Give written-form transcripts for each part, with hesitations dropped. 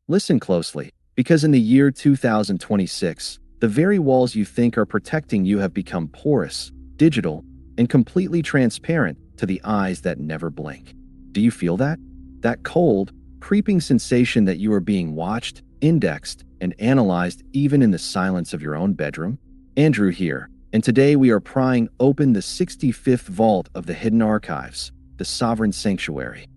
Listen closely, because in the year 2026, the very walls you think are protecting you have become porous, digital, and completely transparent to the eyes that never blink. Do you feel that? That cold, creeping sensation that you are being watched, indexed, and analyzed even in the silence of your own bedroom? Andrew here, and today we are prying open the 65th vault of the hidden archives, the Sovereign Sanctuary.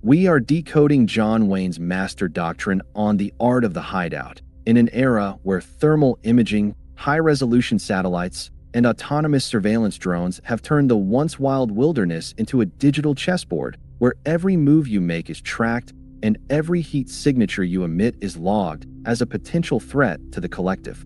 We are decoding John Wayne's master doctrine on the art of the hideout, in an era where thermal imaging, high-resolution satellites, and autonomous surveillance drones have turned the once wild wilderness into a digital chessboard where every move you make is tracked and every heat signature you emit is logged as a potential threat to the collective.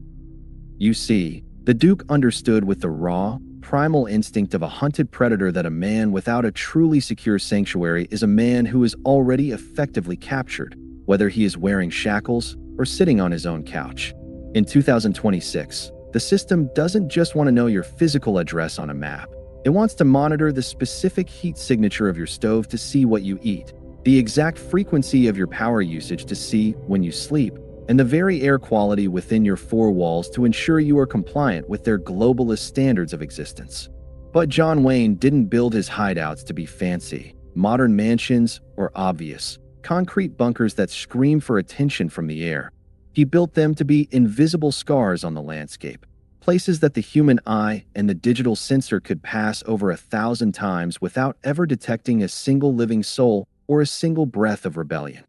You see, the Duke understood with the raw, primal instinct of a hunted predator that a man without a truly secure sanctuary is a man who is already effectively captured, whether he is wearing shackles or sitting on his own couch. In 2026, the system doesn't just want to know your physical address on a map. It wants to monitor the specific heat signature of your stove to see what you eat, the exact frequency of your power usage to see when you sleep, and the very air quality within your four walls to ensure you are compliant with their globalist standards of existence. But John Wayne didn't build his hideouts to be fancy, modern mansions, or obvious, concrete bunkers that scream for attention from the air. He built them to be invisible scars on the landscape, places that the human eye and the digital sensor could pass over 1,000 times without ever detecting a single living soul or a single breath of rebellion.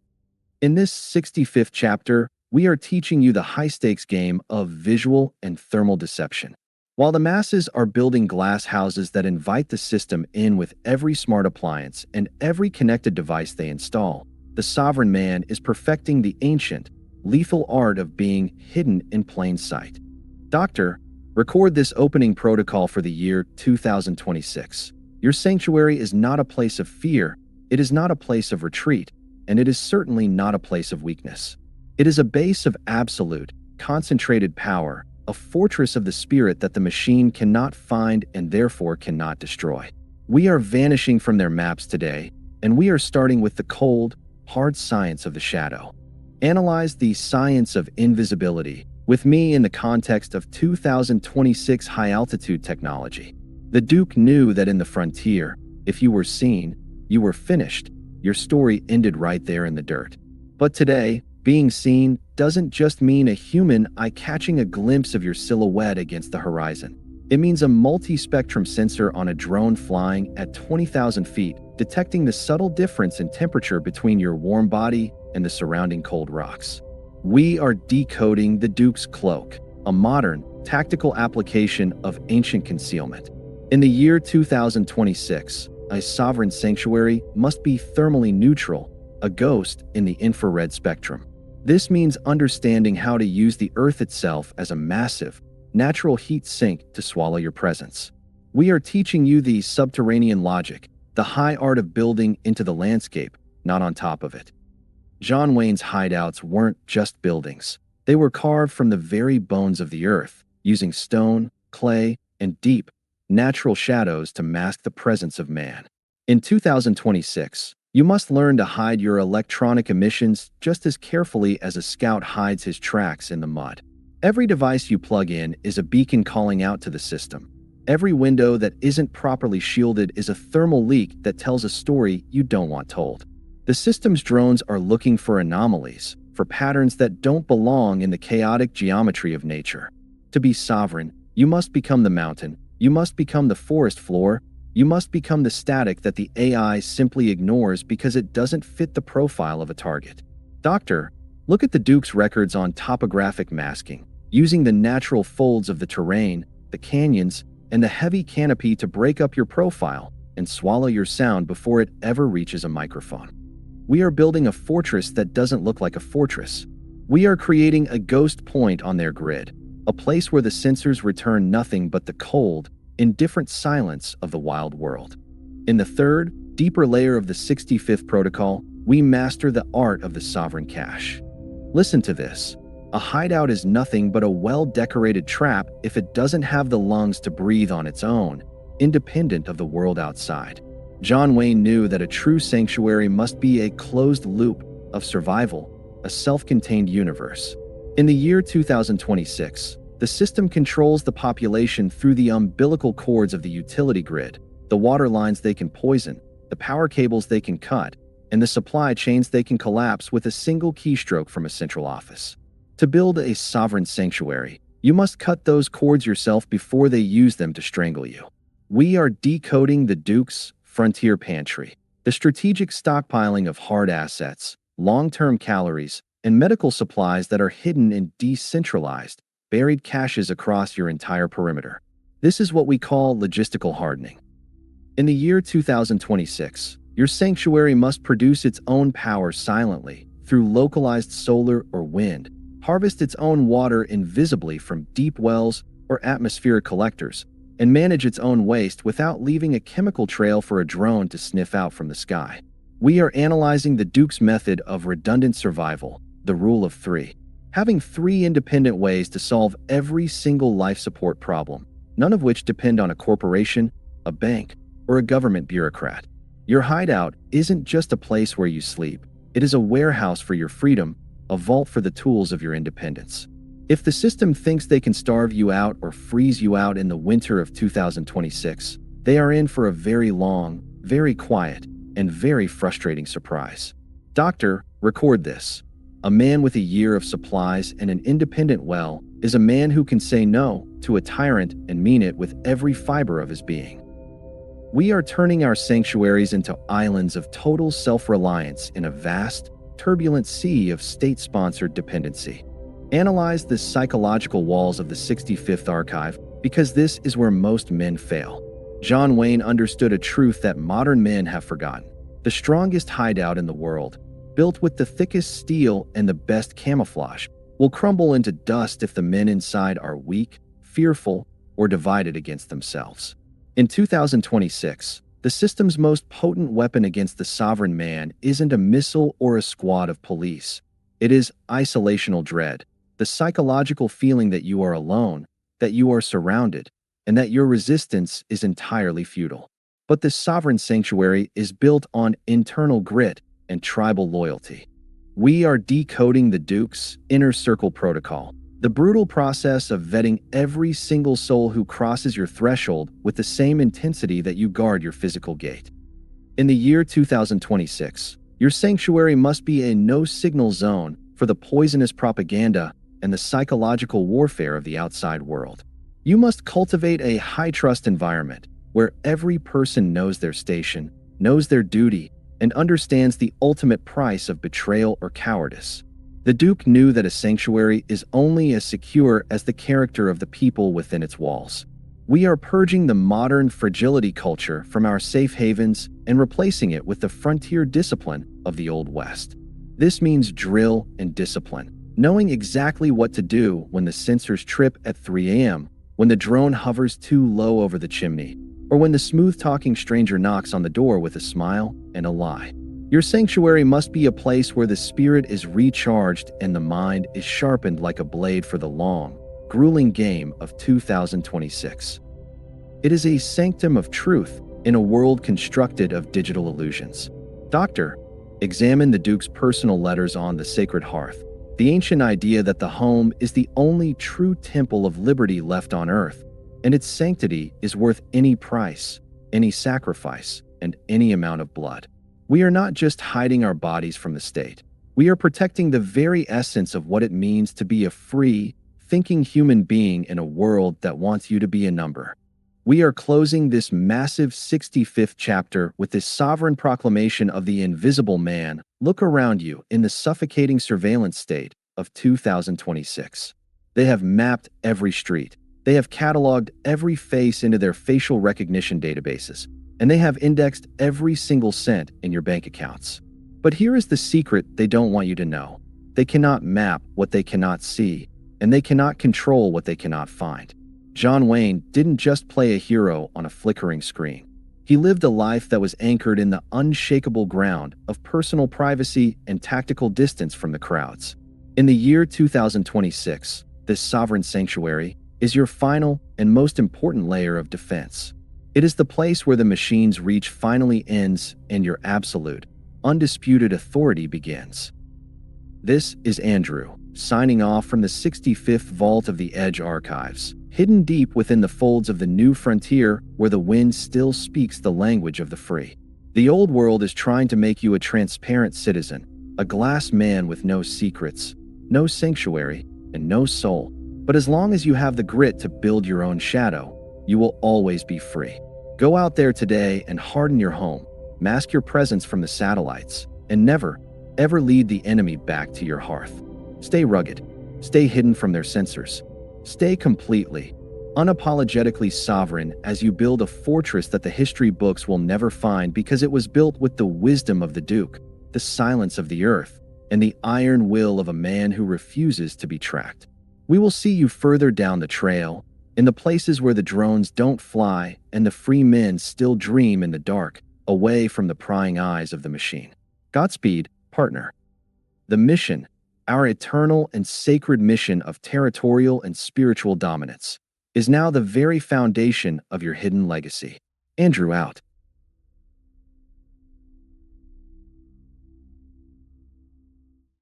In this 65th chapter, we are teaching you the high-stakes game of visual and thermal deception. While the masses are building glass houses that invite the system in with every smart appliance and every connected device they install, the sovereign man is perfecting the ancient, lethal art of being hidden in plain sight. Doctor, record this opening protocol for the year 2026. Your sanctuary is not a place of fear, it is not a place of retreat, and it is certainly not a place of weakness. It is a base of absolute, concentrated power, a fortress of the spirit that the machine cannot find and therefore cannot destroy. We are vanishing from their maps today, and we are starting with the cold, hard science of the shadow. Analyze the science of invisibility with me in the context of 2026 high-altitude technology. The Duke knew that in the frontier, if you were seen, you were finished. Your story ended right there in the dirt. But today, being seen doesn't just mean a human eye catching a glimpse of your silhouette against the horizon. It means a multi-spectrum sensor on a drone flying at 20,000 feet, detecting the subtle difference in temperature between your warm body and the surrounding cold rocks. We are decoding the Duke's cloak, a modern, tactical application of ancient concealment. In the year 2026, a sovereign sanctuary must be thermally neutral, a ghost in the infrared spectrum. This means understanding how to use the Earth itself as a massive, natural heat sink to swallow your presence. We are teaching you the subterranean logic, the high art of building into the landscape, not on top of it. John Wayne's hideouts weren't just buildings. They were carved from the very bones of the earth, using stone, clay, and deep, natural shadows to mask the presence of man. In 2026, you must learn to hide your electronic emissions just as carefully as a scout hides his tracks in the mud. Every device you plug in is a beacon calling out to the system. Every window that isn't properly shielded is a thermal leak that tells a story you don't want told. The system's drones are looking for anomalies, for patterns that don't belong in the chaotic geometry of nature. To be sovereign, you must become the mountain, you must become the forest floor, you must become the static that the AI simply ignores because it doesn't fit the profile of a target. Doctor, look at the Duke's records on topographic masking, using the natural folds of the terrain, the canyons, and the heavy canopy to break up your profile and swallow your sound before it ever reaches a microphone. We are building a fortress that doesn't look like a fortress. We are creating a ghost point on their grid, a place where the sensors return nothing but the cold, indifferent silence of the wild world. In the third, deeper layer of the 65th protocol, we master the art of the sovereign cache. Listen to this. A hideout is nothing but a well-decorated trap if it doesn't have the lungs to breathe on its own, independent of the world outside. John Wayne knew that a true sanctuary must be a closed loop of survival, a self-contained universe. In the year 2026, the system controls the population through the umbilical cords of the utility grid, the water lines they can poison, the power cables they can cut, and the supply chains they can collapse with a single keystroke from a central office. To build a sovereign sanctuary, you must cut those cords yourself before they use them to strangle you. We are decoding the Duke's frontier pantry, the strategic stockpiling of hard assets, long-term calories, and medical supplies that are hidden in decentralized, buried caches across your entire perimeter. This is what we call logistical hardening. In the year 2026, your sanctuary must produce its own power silently through localized solar or wind, harvest its own water invisibly from deep wells or atmospheric collectors, and manage its own waste without leaving a chemical trail for a drone to sniff out from the sky. We are analyzing the Duke's method of redundant survival, the rule of three. Having three independent ways to solve every single life support problem, none of which depend on a corporation, a bank, or a government bureaucrat. Your hideout isn't just a place where you sleep. It is a warehouse for your freedom, a vault for the tools of your independence. If the system thinks they can starve you out or freeze you out in the winter of 2026, they are in for a very long, very quiet, and very frustrating surprise. Doctor, record this. A man with a year of supplies and an independent well is a man who can say no to a tyrant and mean it with every fiber of his being. We are turning our sanctuaries into islands of total self-reliance in a vast, turbulent sea of state-sponsored dependency. Analyze the psychological walls of the 65th Archive, because this is where most men fail. John Wayne understood a truth that modern men have forgotten. The strongest hideout in the world, built with the thickest steel and the best camouflage, will crumble into dust if the men inside are weak, fearful, or divided against themselves. In 2026, the system's most potent weapon against the sovereign man isn't a missile or a squad of police. It is isolational dread, the psychological feeling that you are alone, that you are surrounded, and that your resistance is entirely futile. But this sovereign sanctuary is built on internal grit and tribal loyalty. We are decoding the Duke's inner circle protocol, the brutal process of vetting every single soul who crosses your threshold with the same intensity that you guard your physical gate. In the year 2026, your sanctuary must be a no-signal zone for the poisonous propaganda and the psychological warfare of the outside world. You must cultivate a high-trust environment where every person knows their station, knows their duty, and understands the ultimate price of betrayal or cowardice. The Duke knew that a sanctuary is only as secure as the character of the people within its walls. We are purging the modern fragility culture from our safe havens and replacing it with the frontier discipline of the Old West. This means drill and discipline, knowing exactly what to do when the sensors trip at 3 a.m., when the drone hovers too low over the chimney, or when the smooth-talking stranger knocks on the door with a smile and a lie. Your sanctuary must be a place where the spirit is recharged and the mind is sharpened like a blade for the long, grueling game of 2026. It is a sanctum of truth in a world constructed of digital illusions. Doctor, examine the Duke's personal letters on the sacred hearth, the ancient idea that the home is the only true temple of liberty left on earth, and its sanctity is worth any price, any sacrifice, and any amount of blood. We are not just hiding our bodies from the state. We are protecting the very essence of what it means to be a free, thinking human being in a world that wants you to be a number. We are closing this massive 65th chapter with this sovereign proclamation of the invisible man. Look around you in the suffocating surveillance state of 2026. They have mapped every street. They have cataloged every face into their facial recognition databases, and they have indexed every single cent in your bank accounts. But here is the secret they don't want you to know. They cannot map what they cannot see, and they cannot control what they cannot find. John Wayne didn't just play a hero on a flickering screen. He lived a life that was anchored in the unshakable ground of personal privacy and tactical distance from the crowds. In the year 2026, this sovereign sanctuary is your final and most important layer of defense. It is the place where the machine's reach finally ends and your absolute, undisputed authority begins. This is Andrew, signing off from the 65th vault of the Edge Archives, hidden deep within the folds of the new frontier where the wind still speaks the language of the free. The old world is trying to make you a transparent citizen, a glass man with no secrets, no sanctuary, and no soul. But as long as you have the grit to build your own shadow, you will always be free. Go out there today and harden your home, mask your presence from the satellites, and never, ever lead the enemy back to your hearth. Stay rugged, stay hidden from their censors, stay completely, unapologetically sovereign as you build a fortress that the history books will never find because it was built with the wisdom of the Duke, the silence of the earth, and the iron will of a man who refuses to be tracked. We will see you further down the trail, in the places where the drones don't fly and the free men still dream in the dark, away from the prying eyes of the machine. Godspeed, partner. The mission, our eternal and sacred mission of territorial and spiritual dominance, is now the very foundation of your hidden legacy. Andrew out.